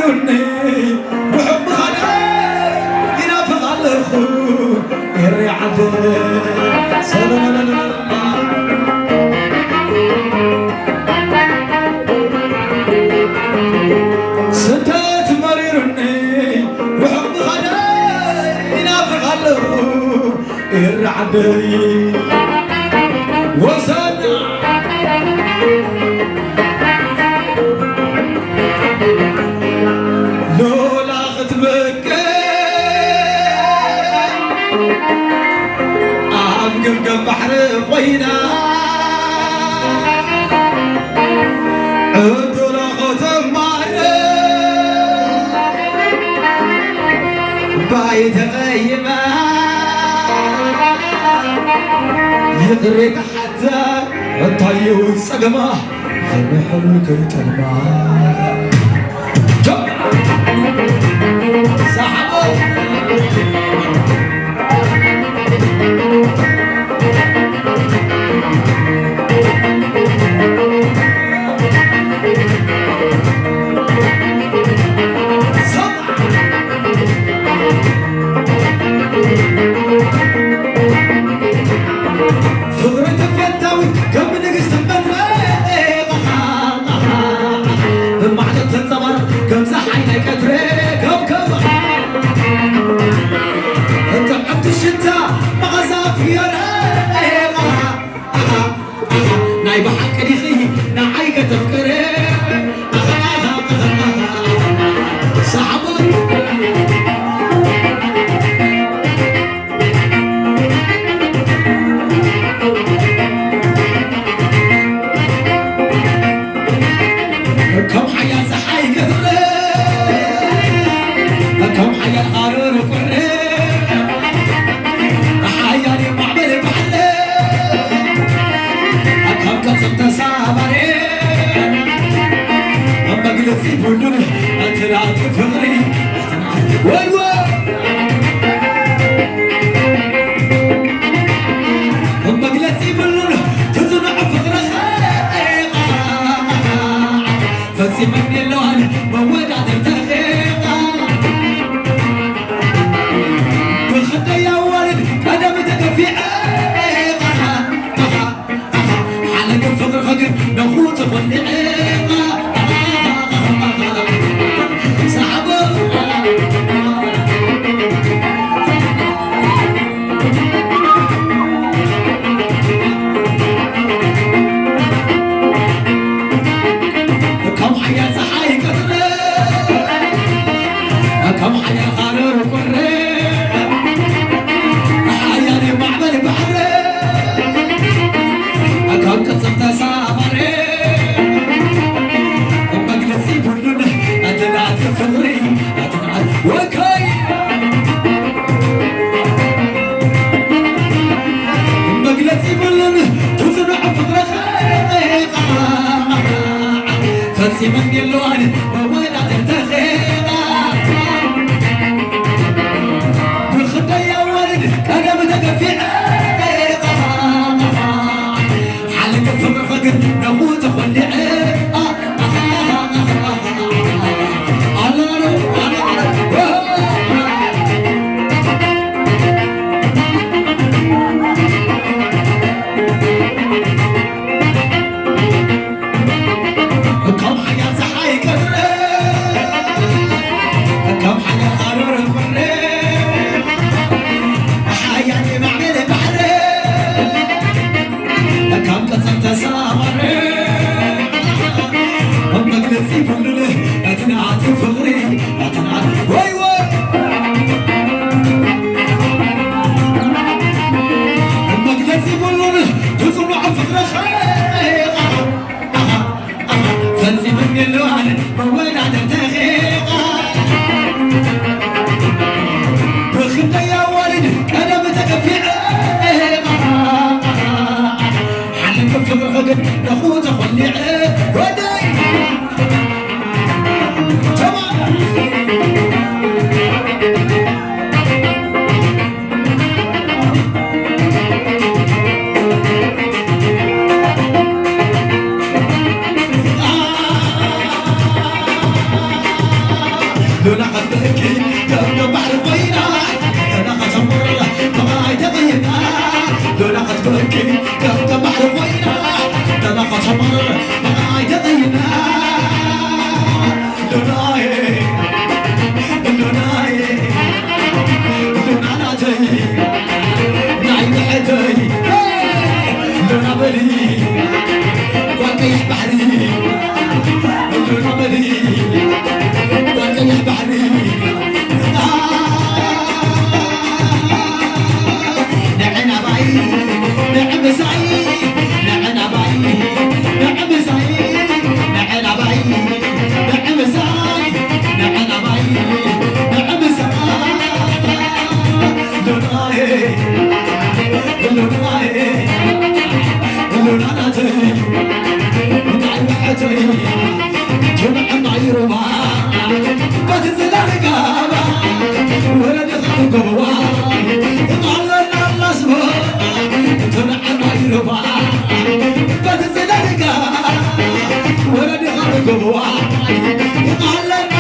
مريوني وحب غدا ينافق على الخو يريعد سلام ستات مريوني وحب غدا ينافق على الخو يريعد وسنا لولا خطبك قمقم بحر خوينا عدولا ختم معنا بايت غيمة يغرق حتى الطيور سقمة يمحل كرتلما سحبوا عملي وكان يحبحني نعنا باي نعم سعيد نعنا باي نعم سعيد نعنا باي نعم سعيد نعنا باي نعم سعيد لوناي لوناي لوناتي نعمتي جمع معيرها قد زلق ولد خلقوا الله الله سبحانه جمع معيرها قد زلق ولد خلقوا الله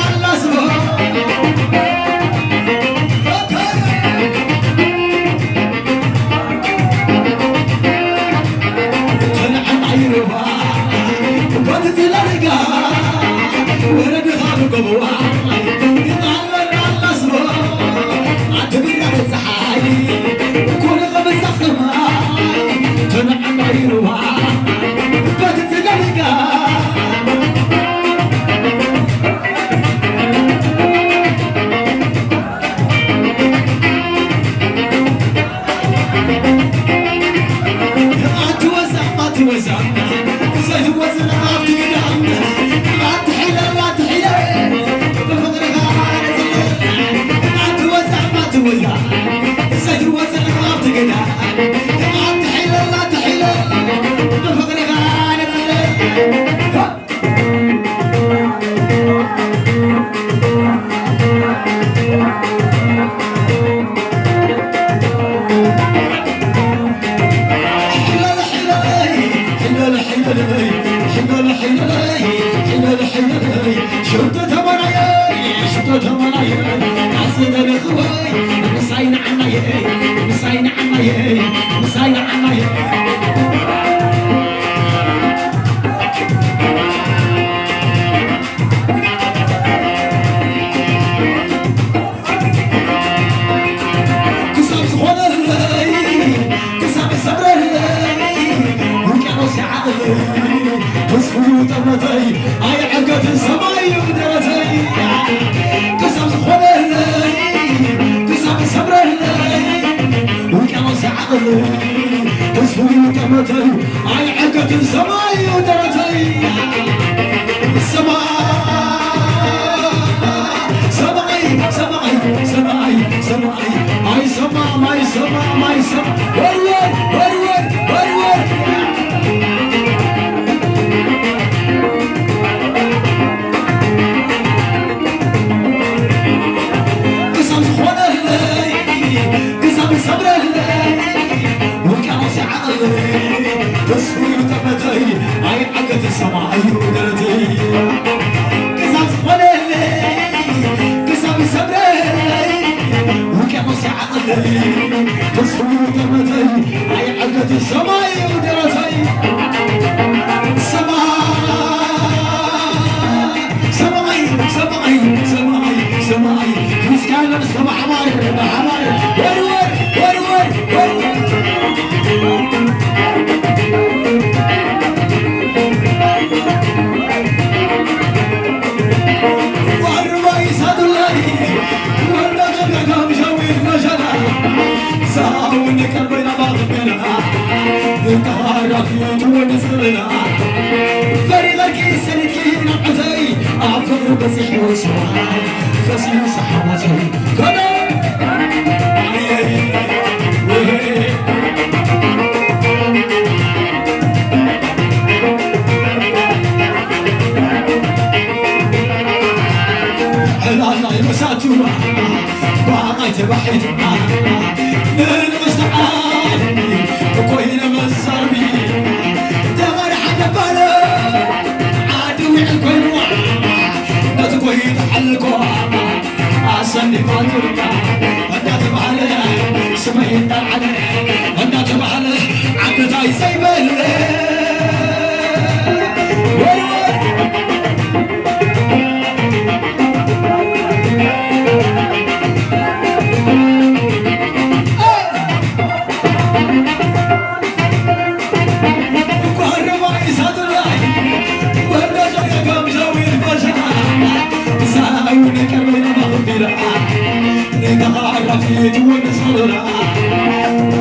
الله سبحانه ورد خلقوا يطلع الله سبحانه عتبنا بالزحاي وكل غمز خما تنعم عيروها بتتلقى ما توزع ما توزع زي وزن عرفتي قدام رفيت ونصرنا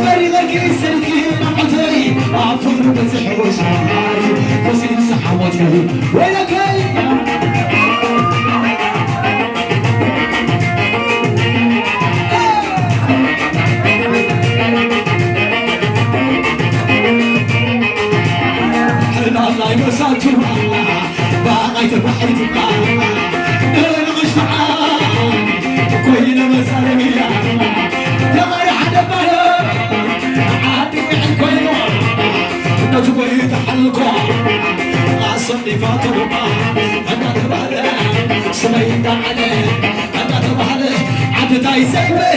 فريقك يسلكي نعطي عفر بزح وسماي وسيل سحوتي ويلك الله يمساتي باغيت بحيت نغش كوينا مسالمية يا غير حدا بها عادي وحي كوينا نجوي تحلقا عصني فاطمة أنا تبهله سميت عليه أنا تبهله عدتاي سيبه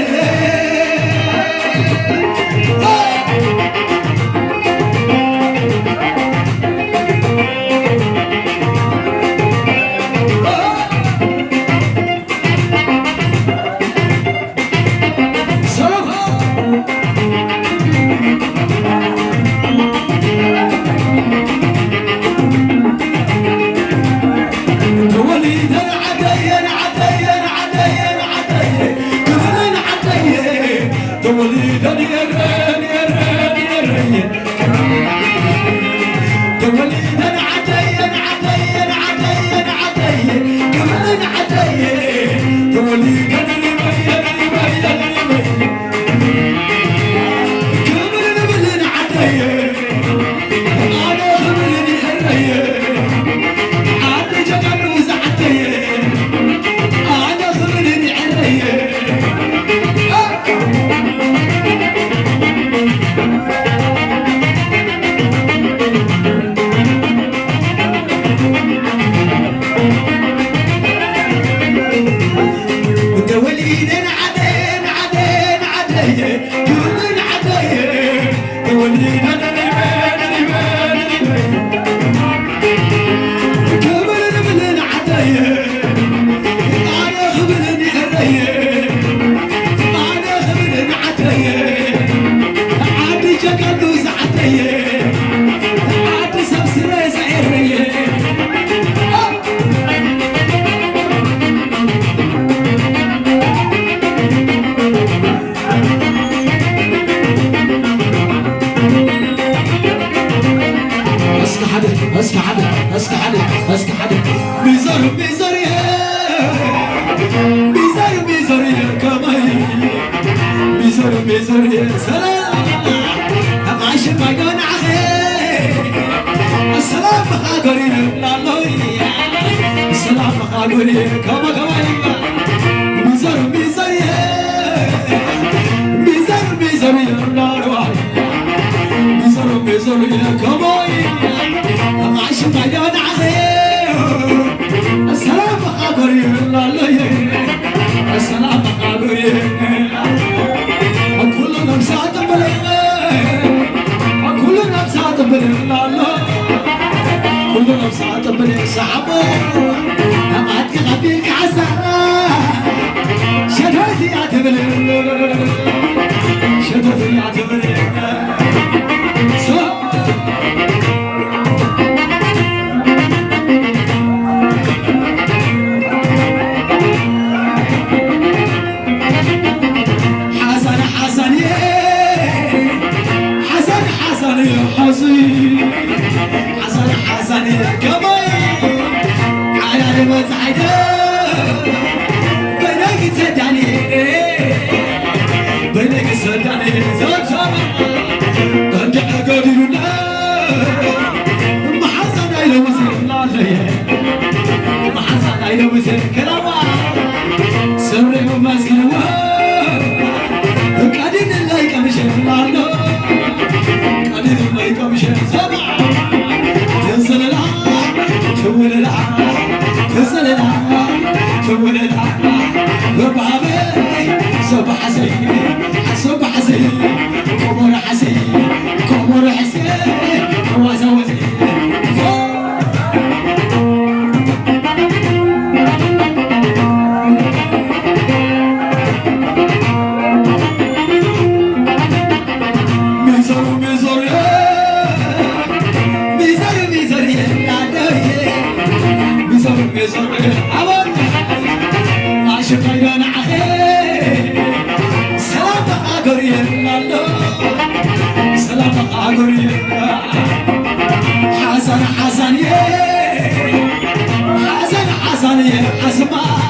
أسمع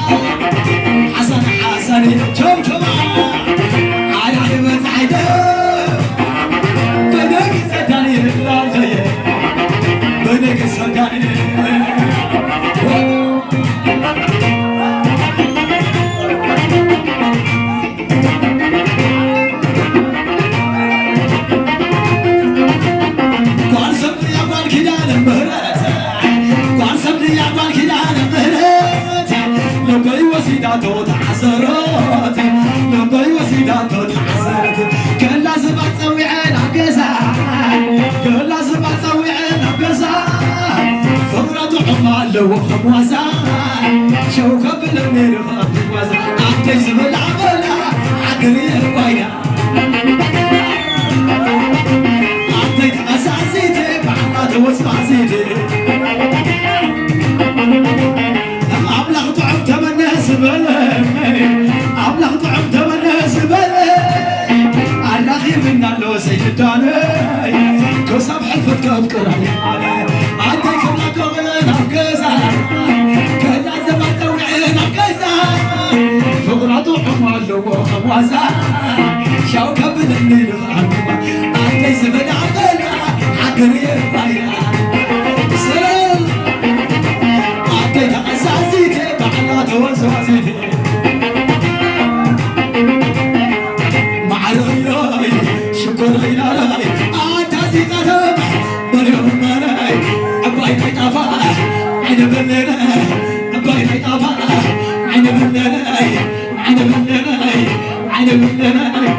حسن شوف شوف على حبة عيده بدك صدقني لا غير بدك صدقني وسيداتو تعسرات لبي وسيداتو تعسرات كلا زبط سويعنا بقزا كلا زبط سويعنا بقزا فقرة حمال وخموزا شوكب المير خموزا عبدي زبل عبلا عقري الويا عبدي تأساسيتي بعضات وسماسيتي أبلغ طعم تمنى سبله أبلغ طعم تمنى سبله الأخي منا لو سيداني كسب حلفت كفكرني عدي كنا كغلنا بكزا كنا زمان توعينا بكزا فقرة طعم اللو خموزا شوكة بلني لغانوا عدي زبن عبلا عقري البايا وزوازيتي معروي شكر لله عتازي قدم مريم مناي أباي طافا عين بلنا أباي طافا عين بلنا عين بلنا عين بلنا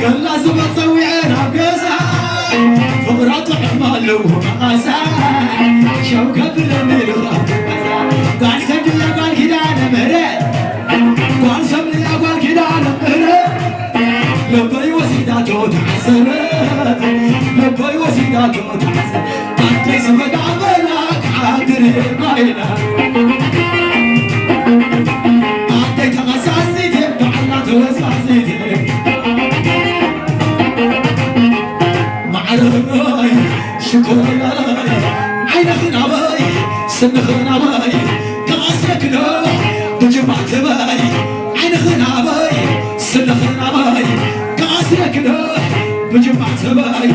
كلا زبط سويعنا بقزا فقرات حمال ومقاسا شوكة بالميل قال سجل يا قال كدانا مريت قال سبل يا قال كدانا مريت لبي وسيداتو تعسرت لبي وسيداتو تعسرت أنت سبت عملك عادر المايلة أنت تغساسيتي بعلا توساسيتي شكر لله عين خنابي سن خنابي كاسك له بجمعت باي عين خنابي سن خنابي كاسك له بجمعت باي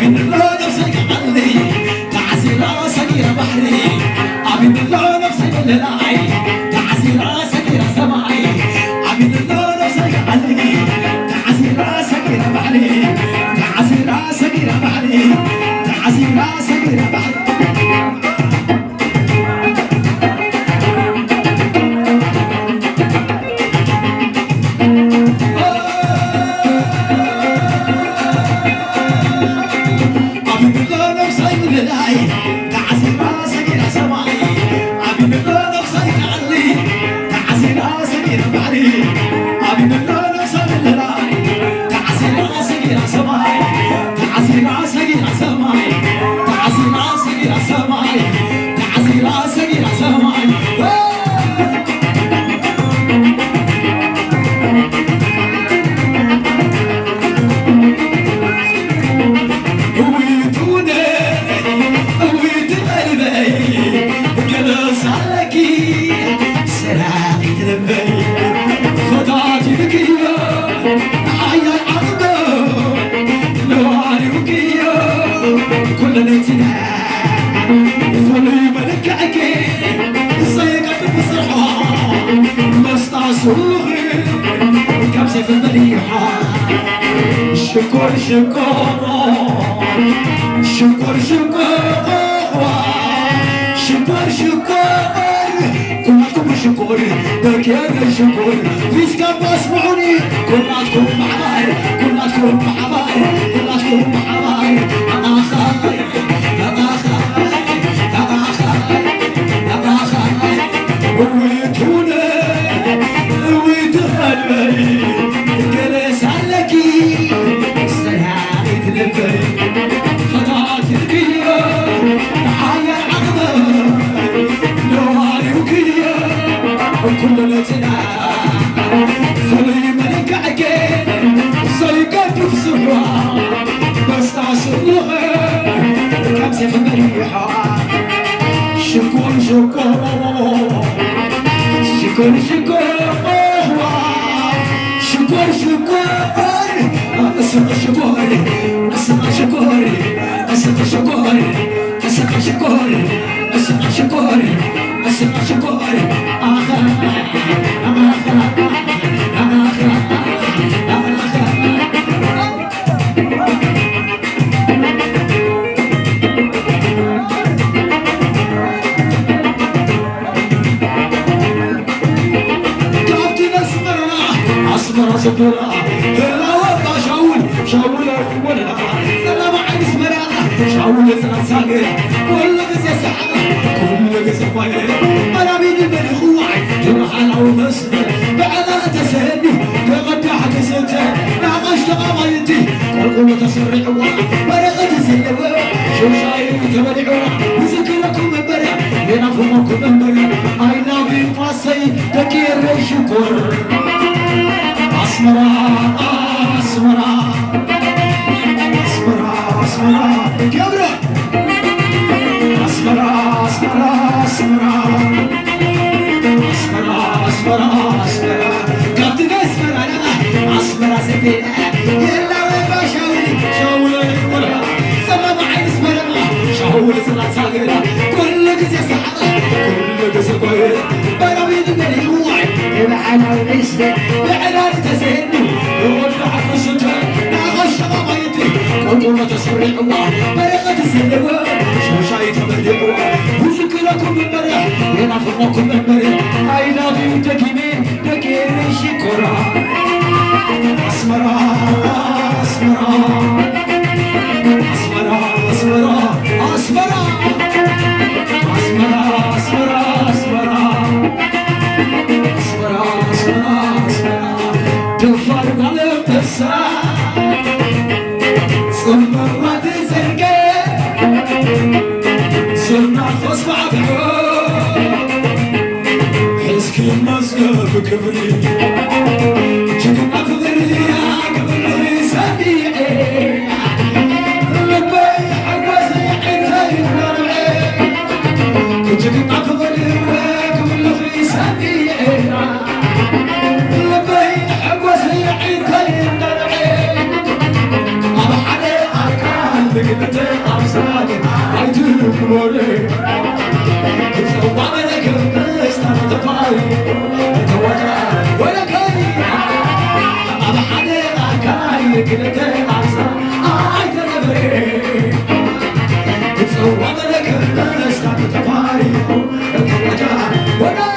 أبين الله نفسك علي تعزي راسك يا بحري أبين الله نفسك للعي تعزي راسك يا سماعي أبين الله نفسك علي تعزي راسك يا بحري تعزي راسك يا بحري تعزي راسك يا بحري كبسة في المليحة شكر شكر شكر شكر كلكم شكر دكان شكر فيش كان بسمعوني كلكم معاي كلكم معاي كلكم معاي أنا خاي أنا خاي أنا خاي أنا خاي ويتوني لبي جلس عليك سيارة لبي خطات الكيا حيا العظمة نواري وكيا وكل لتنا خلي ملك عقين سيقات في سرها بس تعصلها كم سيف مريحة شكور شكور شكور شكور شكور شكور اسمع شكور اسمع شكور اسمع شكور اسمع شكور اسمع شكور اسمع شكور سكرة هلا وقع شاول ولا سلام عين اسمرا شاول سلام ساقر كل قصة سحر كل قصة فاير أنا بيد الملخوع جرح أو مسمر بعد تسهلني تغدى حق سنتي ناقش تقاميتي القوة تسرع ورقة سلوى شو شايف تبدعوا وذكركم مبرع ينافمكم مبرع I love you فاسي تكير شكر أسمرا أسمرا أسمرا أسمرا كبرى أسمرا أسمرا أسمرا أسمرا أسمرا أسمرا كابتن أسمرا أسمرا سبيلا يلا ويبا شاولي شاولي ولا سما معي أسمرا شاولي سلا ساقرا كل قزي سحقا كل قزي قويرا براميد من الوعي العنا ونسلي بعلان تسهلني يوضع حق الشجر ناغش غميتي قلقومة تسرع الله بريقة السلوى شوشاي تبدعوا وذكركم من بريح ينافقكم من بريح I love you تكيمين تكيري شكرا أسمرا أسمرا أسمرا أسمرا أسمرا أسمرا أسمرا أسمرا تفرق على التسعة صرنا ما تزرقى صرنا خصم عدو حس كل مسكة بكبري جكنا كبري كبري سبيعي لبي حقوزي عينتين نرعي جكنا كبري كبري سبيعي لقيتك عصاني عيدوك موري تسوى لك الناس تفاري توجع ولا كاي أبا حدا كاي لقيتك عصاني عيدوك موري تسوى لك الناس تفاري توجع ولا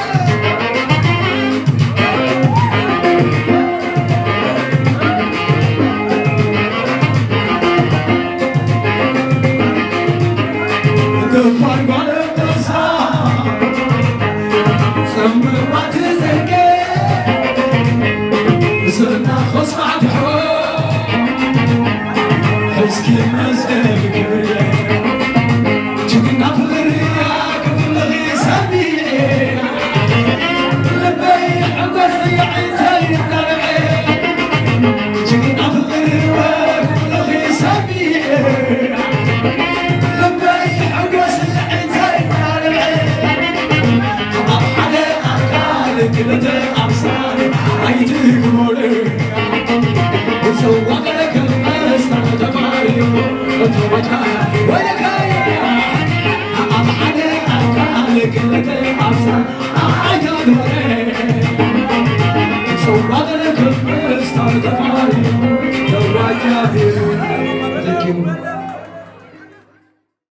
I'm sorry, I do. So what?